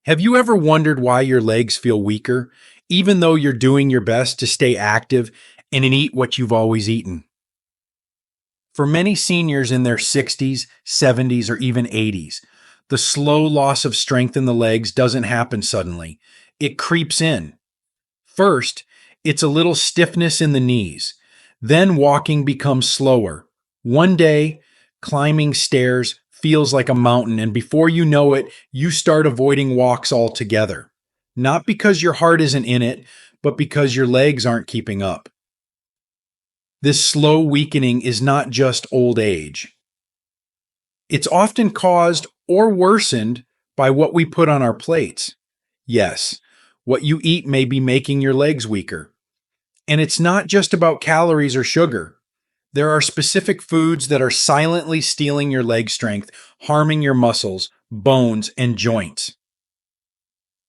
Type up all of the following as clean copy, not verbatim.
Have you ever wondered why your legs feel weaker, even though you're doing your best to stay active and eat what you've always eaten? For many seniors in their 60s, 70s, or even 80s, the slow loss of strength in the legs doesn't happen suddenly. It creeps in. First, it's a little stiffness in the knees. Then walking becomes slower. One day, climbing stairs feels like a mountain, and before you know it, you start avoiding walks altogether. Not because your heart isn't in it, but because your legs aren't keeping up. This slow weakening is not just old age. It's often caused or worsened by what we put on our plates. Yes, what you eat may be making your legs weaker. And it's not just about calories or sugar. There are specific foods that are silently stealing your leg strength, harming your muscles, bones, and joints.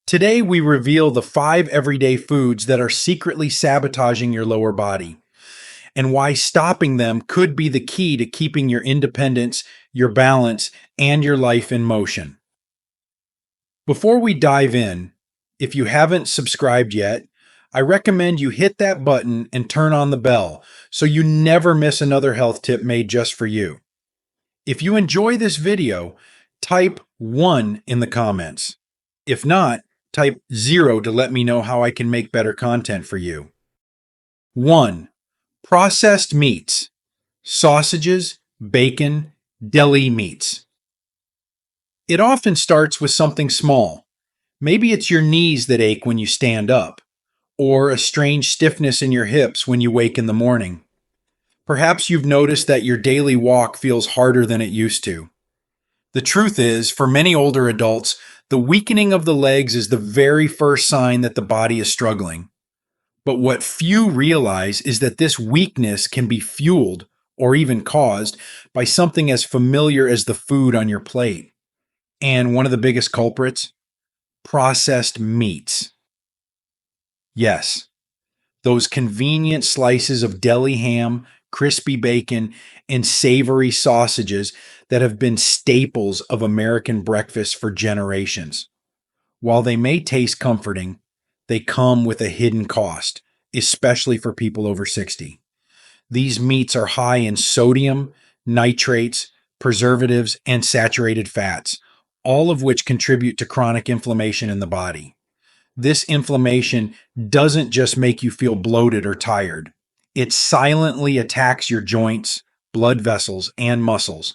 Today, we reveal the 5 everyday foods that are secretly sabotaging your lower body, and why stopping them could be the key to keeping your independence, your balance, and your life in motion. Before we dive in, if you haven't subscribed yet, I recommend you hit that button and turn on the bell so you never miss another health tip made just for you. If you enjoy this video, type 1 in the comments. If not, type 0 to let me know how I can make better content for you. 1. Processed meats, sausages, bacon, deli meats. It often starts with something small. Maybe it's your knees that ache when you stand up, or a strange stiffness in your hips when you wake in the morning. Perhaps you've noticed that your daily walk feels harder than it used to. The truth is, for many older adults, the weakening of the legs is the very first sign that the body is struggling. But what few realize is that this weakness can be fueled or even caused by something as familiar as the food on your plate. And one of the biggest culprits? Processed meats. Yes, those convenient slices of deli ham, crispy bacon, and savory sausages that have been staples of American breakfast for generations. While they may taste comforting, they come with a hidden cost, especially for people over 60. These meats are high in sodium, nitrates, preservatives, and saturated fats, all of which contribute to chronic inflammation in the body. This inflammation doesn't just make you feel bloated or tired. It silently attacks your joints, blood vessels, and muscles,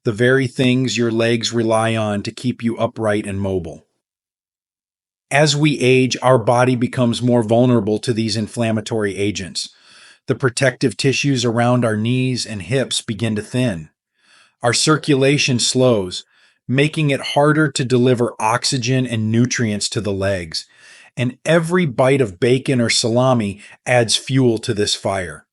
the very things your legs rely on to keep you upright and mobile. As we age, our body becomes more vulnerable to these inflammatory agents. The protective tissues around our knees and hips begin to thin. Our circulation slows, making it harder to deliver oxygen and nutrients to the legs. And every bite of bacon or salami adds fuel to this fire.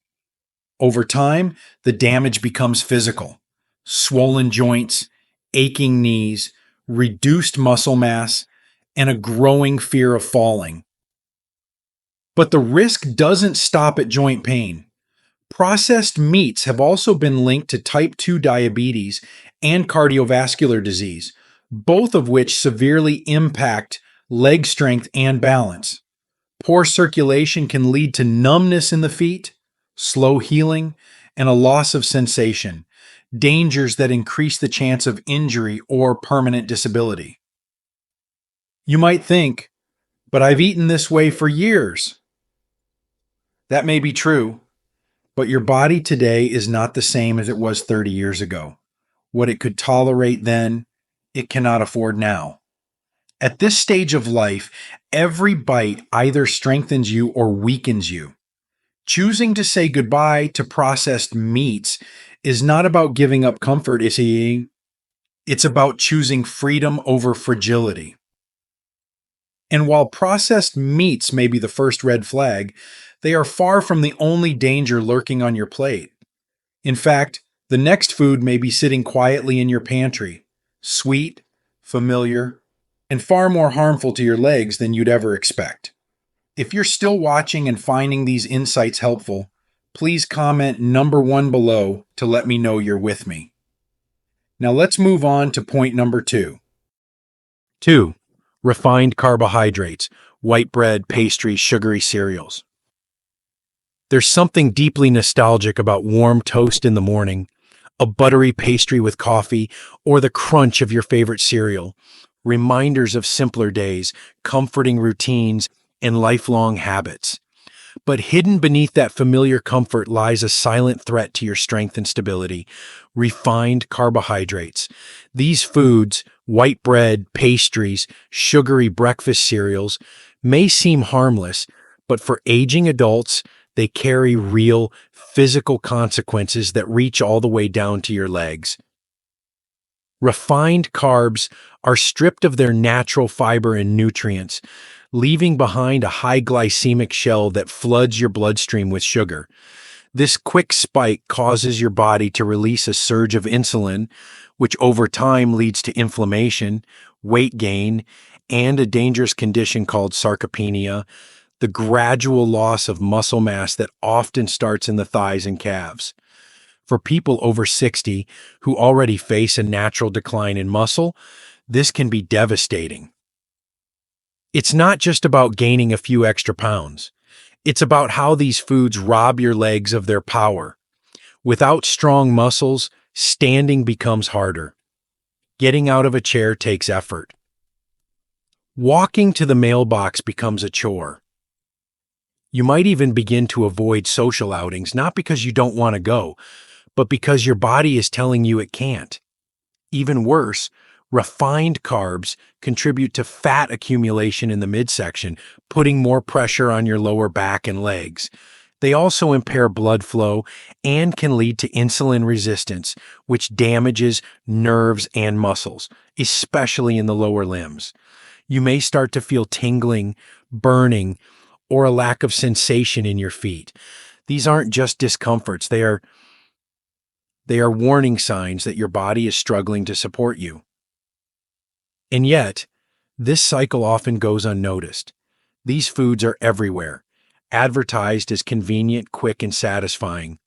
Over time, the damage becomes physical. Swollen joints, aching knees, reduced muscle mass, and a growing fear of falling. But the risk doesn't stop at joint pain. Processed meats have also been linked to type 2 diabetes and cardiovascular disease, both of which severely impact leg strength and balance. Poor circulation can lead to numbness in the feet, slow healing, and a loss of sensation, dangers that increase the chance of injury or permanent disability. You might think, but I've eaten this way for years. That may be true, but your body today is not the same as it was 30 years ago. What it could tolerate then, it cannot afford now. At this stage of life, every bite either strengthens you or weakens you. Choosing to say goodbye to processed meats is not about giving up comfort, it's about choosing freedom over fragility. And while processed meats may be the first red flag, they are far from the only danger lurking on your plate. In fact, the next food may be sitting quietly in your pantry, sweet, familiar, and far more harmful to your legs than you'd ever expect. If you're still watching and finding these insights helpful, please comment number 1 below to let me know you're with me. Now let's move on to point number 2. 2. Refined carbohydrates, white bread, pastries, sugary cereals. There's something deeply nostalgic about warm toast in the morning, a buttery pastry with coffee, or the crunch of your favorite cereal. Reminders of simpler days, comforting routines, and lifelong habits. But hidden beneath that familiar comfort lies a silent threat to your strength and stability: refined carbohydrates. These foods, white bread, pastries, sugary breakfast cereals, may seem harmless, but for aging adults, they carry real physical consequences that reach all the way down to your legs. Refined carbs are stripped of their natural fiber and nutrients, leaving behind a high glycemic shell that floods your bloodstream with sugar. This quick spike causes your body to release a surge of insulin, which over time leads to inflammation, weight gain, and a dangerous condition called sarcopenia, the gradual loss of muscle mass that often starts in the thighs and calves. For people over 60 who already face a natural decline in muscle, this can be devastating. It's not just about gaining a few extra pounds. It's about how these foods rob your legs of their power. Without strong muscles, standing becomes harder. Getting out of a chair takes effort. Walking to the mailbox becomes a chore. You might even begin to avoid social outings, not because you don't want to go, but because your body is telling you it can't. Even worse, refined carbs contribute to fat accumulation in the midsection, putting more pressure on your lower back and legs. They also impair blood flow and can lead to insulin resistance, which damages nerves and muscles, especially in the lower limbs. You may start to feel tingling, burning, or a lack of sensation in your feet. These aren't just discomforts, they are warning signs that your body is struggling to support you. And yet, this cycle often goes unnoticed. These foods are everywhere, advertised as convenient, quick, and satisfying.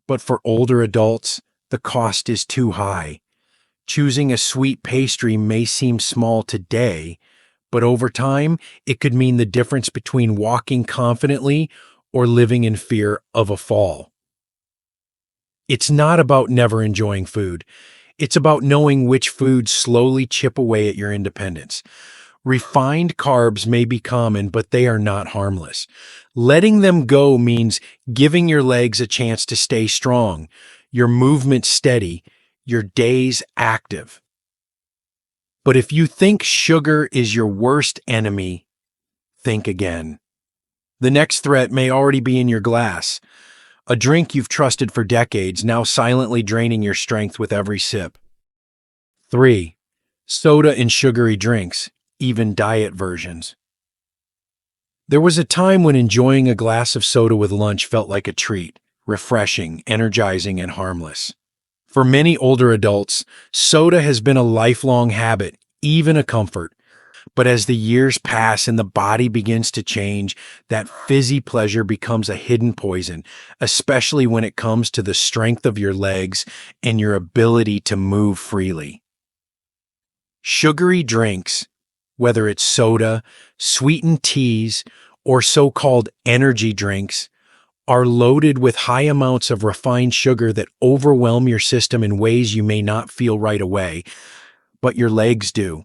But for older adults, the cost is too high. Choosing a sweet pastry may seem small today, but over time, it could mean the difference between walking confidently or living in fear of a fall. It's not about never enjoying food. It's about knowing which foods slowly chip away at your independence. Refined carbs may be common, but they are not harmless. Letting them go means giving your legs a chance to stay strong, your movement steady, your days active. But if you think sugar is your worst enemy, think again. The next threat may already be in your glass, a drink you've trusted for decades, now silently draining your strength with every sip. 3. Soda and sugary drinks, even diet versions. There was a time when enjoying a glass of soda with lunch felt like a treat, refreshing, energizing, and harmless. For many older adults, soda has been a lifelong habit, even a comfort. But as the years pass and the body begins to change, that fizzy pleasure becomes a hidden poison, especially when it comes to the strength of your legs and your ability to move freely. Sugary drinks, whether it's soda, sweetened teas, or so-called energy drinks, are loaded with high amounts of refined sugar that overwhelm your system in ways you may not feel right away, but your legs do.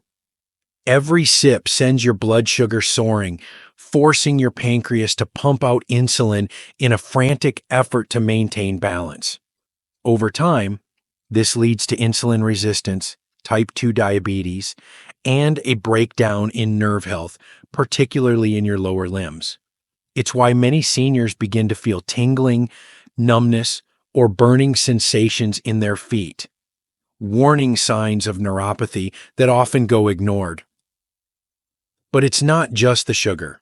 Every sip sends your blood sugar soaring, forcing your pancreas to pump out insulin in a frantic effort to maintain balance. Over time, this leads to insulin resistance, type 2 diabetes, and a breakdown in nerve health, particularly in your lower limbs. It's why many seniors begin to feel tingling, numbness, or burning sensations in their feet, warning signs of neuropathy that often go ignored. But it's not just the sugar.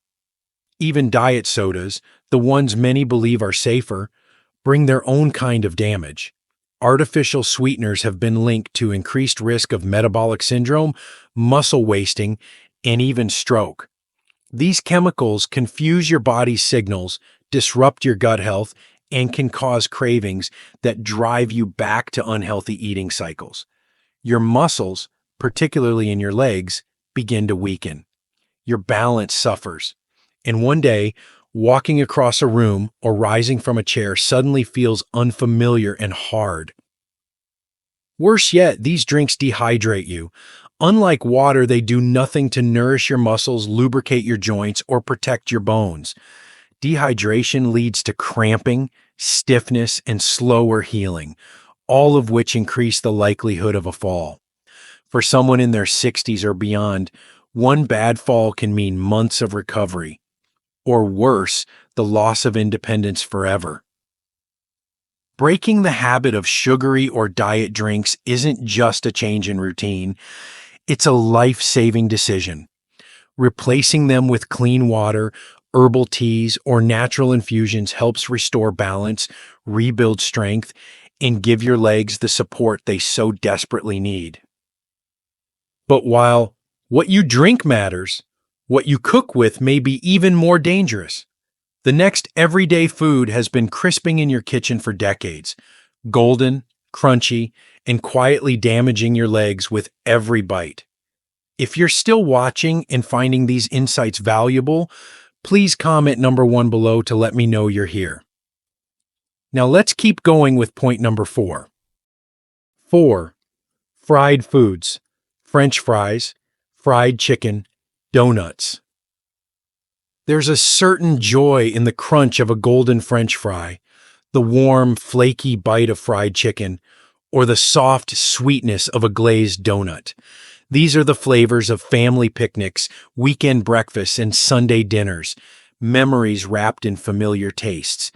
Even diet sodas, the ones many believe are safer, bring their own kind of damage. Artificial sweeteners have been linked to increased risk of metabolic syndrome, muscle wasting, and even stroke. These chemicals confuse your body's signals, disrupt your gut health, and can cause cravings that drive you back to unhealthy eating cycles. Your muscles, particularly in your legs, begin to weaken. your balance suffers. And one day, walking across a room or rising from a chair suddenly feels unfamiliar and hard. Worse yet, these drinks dehydrate you. Unlike water, they do nothing to nourish your muscles, lubricate your joints, or protect your bones. Dehydration leads to cramping, stiffness, and slower healing, all of which increase the likelihood of a fall. For someone in their 60s or beyond, one bad fall can mean months of recovery, or worse, the loss of independence forever. Breaking the habit of sugary or diet drinks isn't just a change in routine, it's a life-saving decision. Replacing them with clean water, herbal teas, or natural infusions helps restore balance, rebuild strength, and give your legs the support they so desperately need. But while what you drink matters, what you cook with may be even more dangerous. The next everyday food has been crisping in your kitchen for decades, golden, crunchy, and quietly damaging your legs with every bite. If you're still watching and finding these insights valuable, please comment number 1 below to let me know you're here. Now let's keep going with point number 4. 4. Fried foods, French fries, fried chicken, donuts. There's a certain joy in the crunch of a golden French fry, the warm, flaky bite of fried chicken, or the soft sweetness of a glazed donut. These are the flavors of family picnics, weekend breakfasts, and Sunday dinners, memories wrapped in familiar tastes.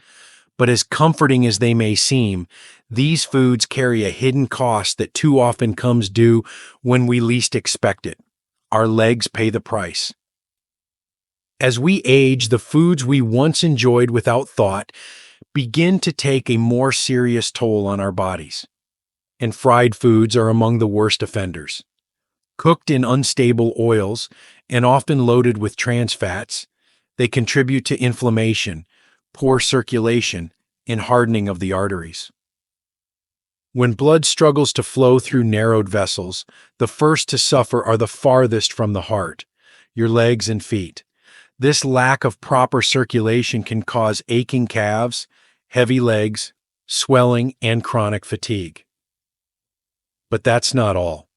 But as comforting as they may seem, these foods carry a hidden cost that too often comes due when we least expect it. Our legs pay the price. As we age, the foods we once enjoyed without thought begin to take a more serious toll on our bodies. And fried foods are among the worst offenders. Cooked in unstable oils and often loaded with trans fats, they contribute to inflammation, poor circulation, and hardening of the arteries. When blood struggles to flow through narrowed vessels, the first to suffer are the farthest from the heart, your legs and feet. This lack of proper circulation can cause aching calves, heavy legs, swelling, and chronic fatigue. But that's not all.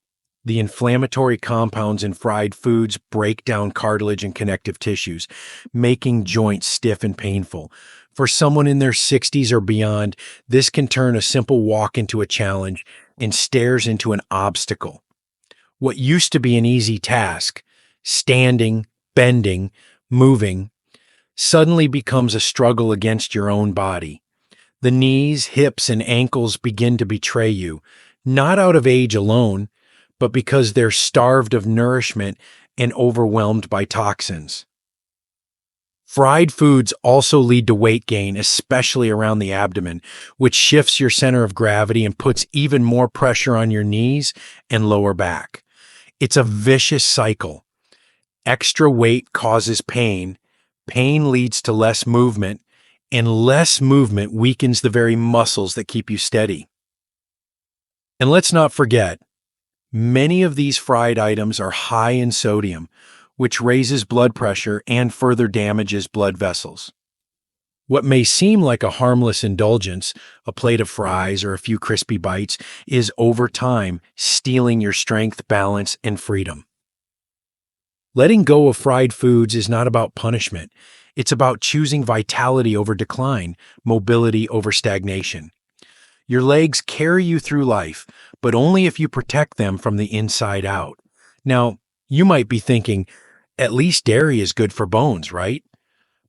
The inflammatory compounds in fried foods break down cartilage and connective tissues, making joints stiff and painful. For someone in their 60s or beyond, this can turn a simple walk into a challenge and stairs into an obstacle. What used to be an easy task, standing, bending, moving, suddenly becomes a struggle against your own body. The knees, hips, and ankles begin to betray you, not out of age alone, but because they're starved of nourishment and overwhelmed by toxins. Fried foods also lead to weight gain, especially around the abdomen, which shifts your center of gravity and puts even more pressure on your knees and lower back. It's a vicious cycle. Extra weight causes pain, pain leads to less movement, and less movement weakens the very muscles that keep you steady. And let's not forget, many of these fried items are high in sodium, which raises blood pressure and further damages blood vessels. What may seem like a harmless indulgence, a plate of fries or a few crispy bites, is over time stealing your strength, balance, and freedom. Letting go of fried foods is not about punishment. It's about choosing vitality over decline, mobility over stagnation. Your legs carry you through life, but only if you protect them from the inside out. Now, you might be thinking, at least dairy is good for bones, right?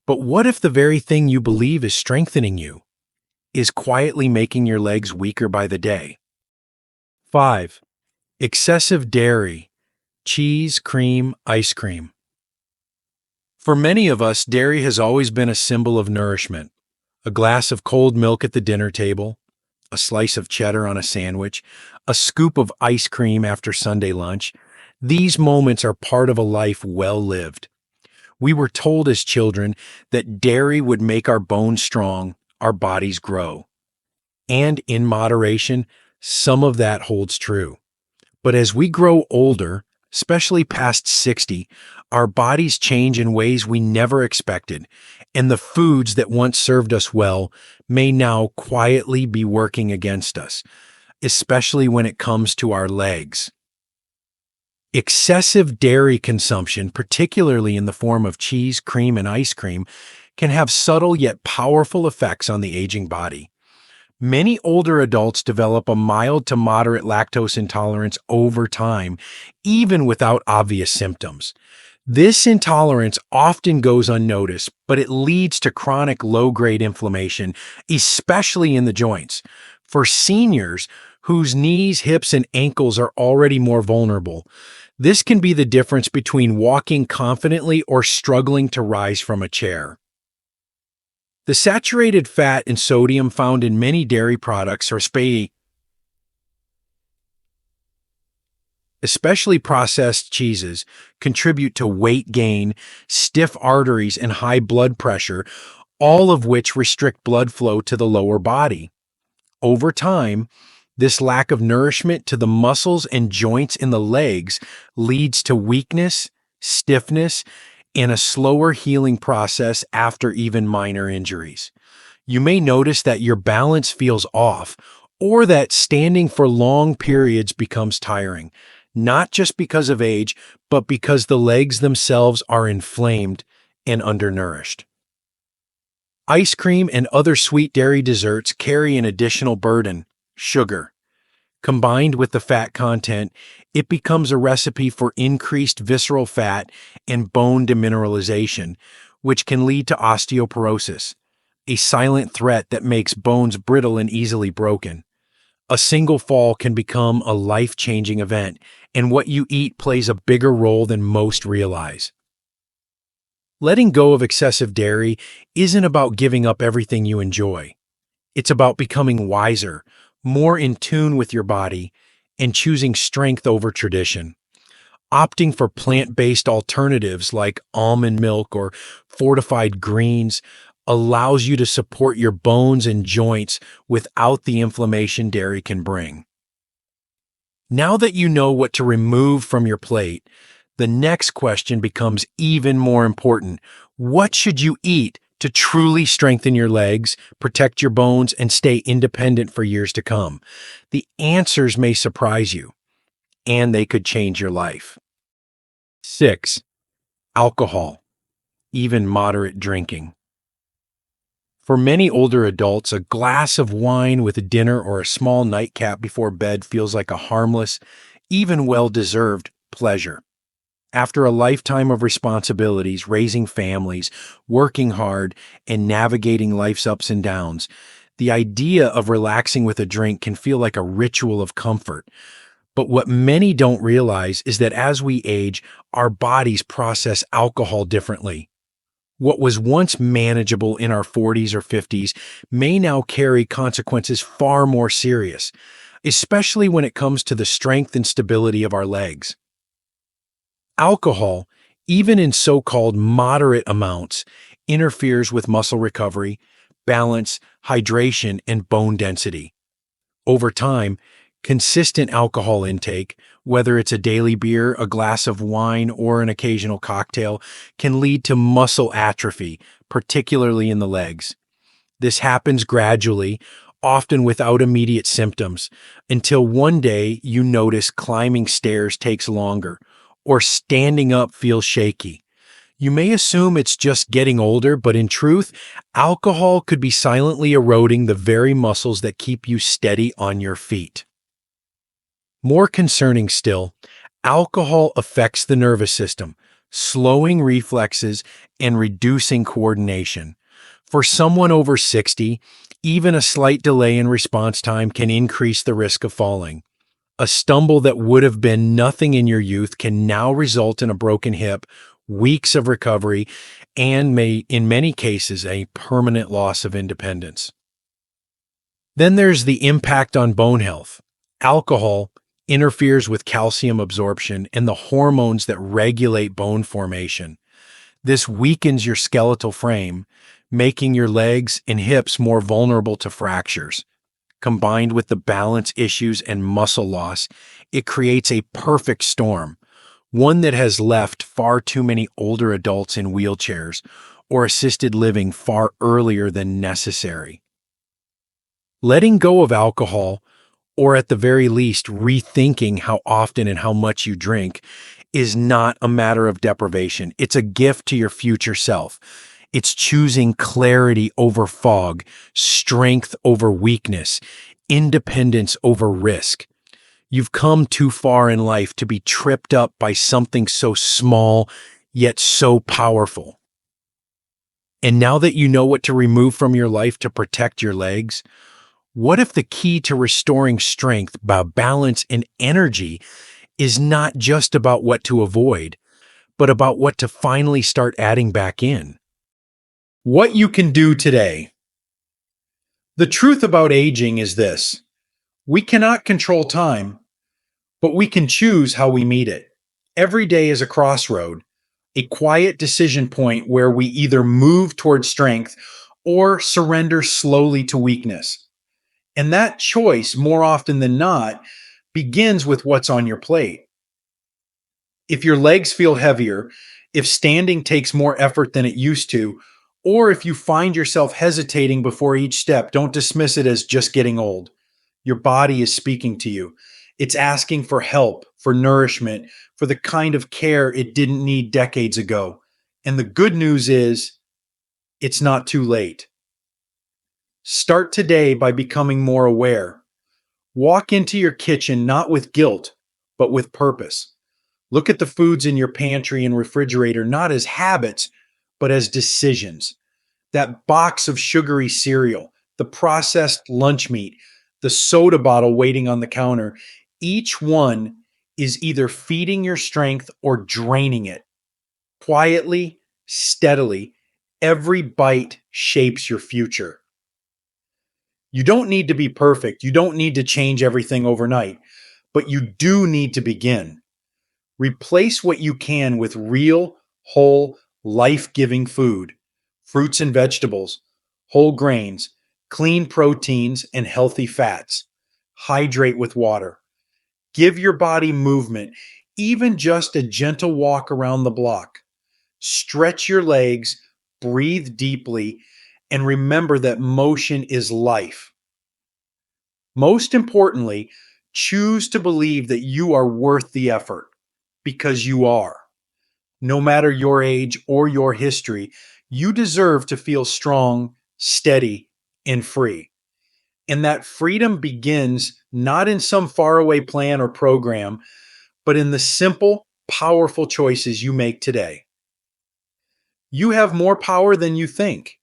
But what if the very thing you believe is strengthening you is quietly making your legs weaker by the day? 5. Excessive dairy, cheese, cream, ice cream. For many of us, dairy has always been a symbol of nourishment. A glass of cold milk at the dinner table, a slice of cheddar on a sandwich, a scoop of ice cream after Sunday lunch. These moments are part of a life well lived. We were told as children that dairy would make our bones strong, our bodies grow. And in moderation, some of that holds true. But as we grow older, Especially past 60, our bodies change in ways we never expected, and the foods that once served us well may now quietly be working against us, especially when it comes to our legs. Excessive dairy consumption, particularly in the form of cheese, cream, and ice cream, can have subtle yet powerful effects on the aging body. Many older adults develop a mild to moderate lactose intolerance over time, even without obvious symptoms. This intolerance often goes unnoticed, but it leads to chronic low-grade inflammation, especially in the joints. For seniors whose knees, hips, and ankles are already more vulnerable, this can be the difference between walking confidently or struggling to rise from a chair. The saturated fat and sodium found in many dairy products are especially processed cheeses, contribute to weight gain, stiff arteries, and high blood pressure, all of which restrict blood flow to the lower body. Over time, this lack of nourishment to the muscles and joints in the legs leads to weakness, stiffness, and a slower healing process after even minor injuries. You may notice that your balance feels off, or that standing for long periods becomes tiring, not just because of age, but because the legs themselves are inflamed and undernourished. Ice cream and other sweet dairy desserts carry an additional burden, sugar. Combined with the fat content, it becomes a recipe for increased visceral fat and bone demineralization, which can lead to osteoporosis, a silent threat that makes bones brittle and easily broken. A single fall can become a life-changing event, and what you eat plays a bigger role than most realize. Letting go of excessive dairy isn't about giving up everything you enjoy. It's about becoming wiser, more in tune with your body, and choosing strength over tradition. Opting for plant-based alternatives like almond milk or fortified greens allows you to support your bones and joints without the inflammation dairy can bring. Now that you know what to remove from your plate, the next question becomes even more important. What should you eat to truly strengthen your legs, protect your bones, and stay independent for years to come? The answers may surprise you, and they could change your life. 6. Alcohol, even moderate drinking. For many older adults, a glass of wine with a dinner or a small nightcap before bed feels like a harmless, even well-deserved pleasure. After a lifetime of responsibilities, raising families, working hard, and navigating life's ups and downs, the idea of relaxing with a drink can feel like a ritual of comfort. But what many don't realize is that as we age, our bodies process alcohol differently. What was once manageable in our 40s or 50s may now carry consequences far more serious, especially when it comes to the strength and stability of our legs. Alcohol, even in so-called moderate amounts, interferes with muscle recovery, balance, hydration, and bone density. Over time, consistent alcohol intake, whether it's a daily beer, a glass of wine, or an occasional cocktail, can lead to muscle atrophy, particularly in the legs. This happens gradually, often without immediate symptoms, until one day you notice climbing stairs takes longer, or standing up feels shaky. You may assume it's just getting older, but in truth, alcohol could be silently eroding the very muscles that keep you steady on your feet. More concerning still, alcohol affects the nervous system, slowing reflexes and reducing coordination. For someone over 60, even a slight delay in response time can increase the risk of falling. A stumble that would have been nothing in your youth can now result in a broken hip, weeks of recovery, and may, in many cases, a permanent loss of independence. Then there's the impact on bone health. Alcohol interferes with calcium absorption and the hormones that regulate bone formation. This weakens your skeletal frame, making your legs and hips more vulnerable to fractures. Combined with the balance issues and muscle loss, it creates a perfect storm, one that has left far too many older adults in wheelchairs or assisted living far earlier than necessary. Letting go of alcohol, or at the very least, rethinking how often and how much you drink, is not a matter of deprivation. It's a gift to your future self. It's choosing clarity over fog, strength over weakness, independence over risk. You've come too far in life to be tripped up by something so small, yet so powerful. And now that you know what to remove from your life to protect your legs, what if the key to restoring strength, balance, and energy is not just about what to avoid, but about what to finally start adding back in? What you can do today. The truth about aging is this: we cannot control time, but we can choose how we meet it. Every day is a crossroad, a quiet decision point where we either move toward strength or surrender slowly to weakness. And that choice, more often than not, begins with what's on your plate. If your legs feel heavier, if standing takes more effort than it used to, or if you find yourself hesitating before each step, don't dismiss it as just getting old. Your body is speaking to you. It's asking for help, for nourishment, for the kind of care it didn't need decades ago. And the good news is, it's not too late. Start today by becoming more aware. Walk into your kitchen not with guilt, but with purpose. Look at the foods in your pantry and refrigerator not as habits, but as decisions. That box of sugary cereal, the processed lunch meat, the soda bottle waiting on the counter, each one is either feeding your strength or draining it. Quietly, steadily, every bite shapes your future. You don't need to be perfect. You don't need to change everything overnight, but you do need to begin. Replace what you can with real, whole, life-giving food, fruits and vegetables, whole grains, clean proteins, and healthy fats. Hydrate with water. Give your body movement, even just a gentle walk around the block. Stretch your legs, breathe deeply, and remember that motion is life. Most importantly, choose to believe that you are worth the effort, because you are. No matter your age or your history, you deserve to feel strong, steady, and free. And that freedom begins not in some faraway plan or program, but in the simple, powerful choices you make today. You have more power than you think.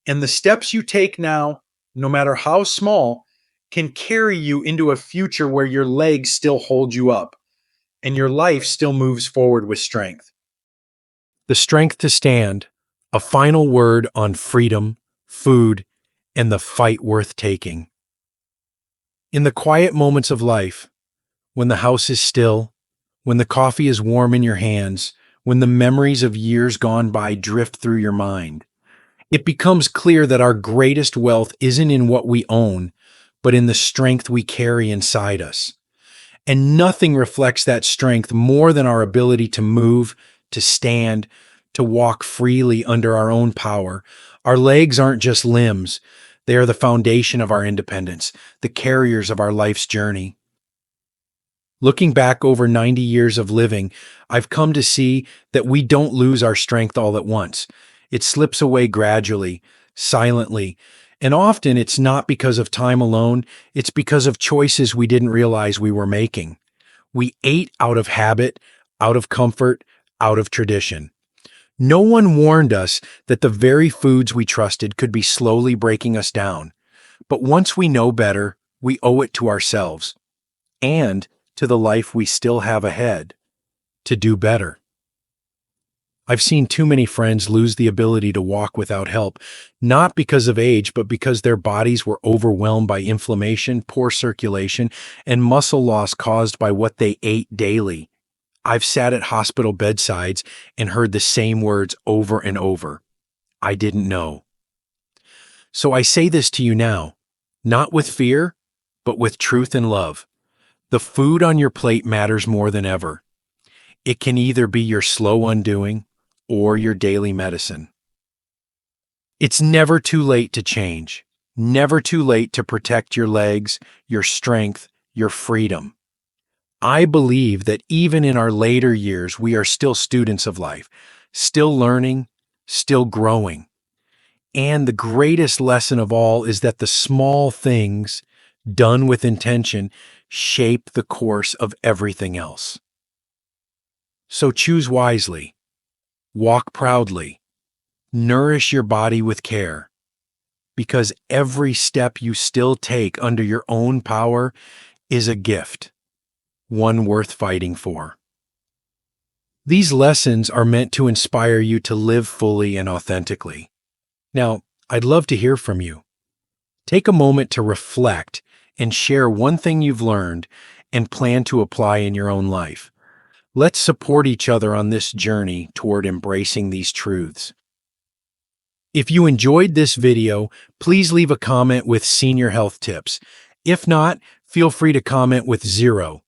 And the steps you take now, no matter how small, can carry you into a future where your legs still hold you up and your life still moves forward with strength. The strength to stand, a final word on freedom, food, and the fight worth taking. In the quiet moments of life, when the house is still, when the coffee is warm in your hands, when the memories of years gone by drift through your mind, it becomes clear that our greatest wealth isn't in what we own, but in the strength we carry inside us. And nothing reflects that strength more than our ability to move, to stand, to walk freely under our own power. Our legs aren't just limbs, they are the foundation of our independence, the carriers of our life's journey. Looking back over 90 years of living, I've come to see that we don't lose our strength all at once. It slips away gradually, silently, and often it's not because of time alone, it's because of choices we didn't realize we were making. We ate out of habit, out of comfort, out of tradition. No one warned us that the very foods we trusted could be slowly breaking us down. But once we know better, we owe it to ourselves and to the life we still have ahead to do better. I've seen too many friends lose the ability to walk without help, not because of age, but because their bodies were overwhelmed by inflammation, poor circulation, and muscle loss caused by what they ate daily. I've sat at hospital bedsides and heard the same words over and over. I didn't know. So I say this to you now, not with fear, but with truth and love. The food on your plate matters more than ever. It can either be your slow undoing or your daily medicine. It's never too late to change, never too late to protect your legs, your strength, your freedom. I believe that even in our later years, we are still students of life, still learning, still growing. And the greatest lesson of all is that the small things done with intention shape the course of everything else. So choose wisely, walk proudly, nourish your body with care, because every step you still take under your own power is a gift, one worth fighting for. These lessons are meant to inspire you to live fully and authentically. Now, I'd love to hear from you. Take a moment to reflect and share one thing you've learned and plan to apply in your own life. Let's support each other on this journey toward embracing these truths. If you enjoyed this video, please leave a comment with senior health tips. If not, feel free to comment with 0.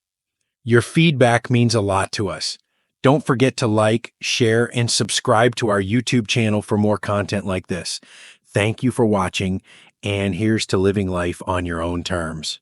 Your feedback means a lot to us. Don't forget to like, share, and subscribe to our YouTube channel for more content like this. Thank you for watching, and here's to living life on your own terms.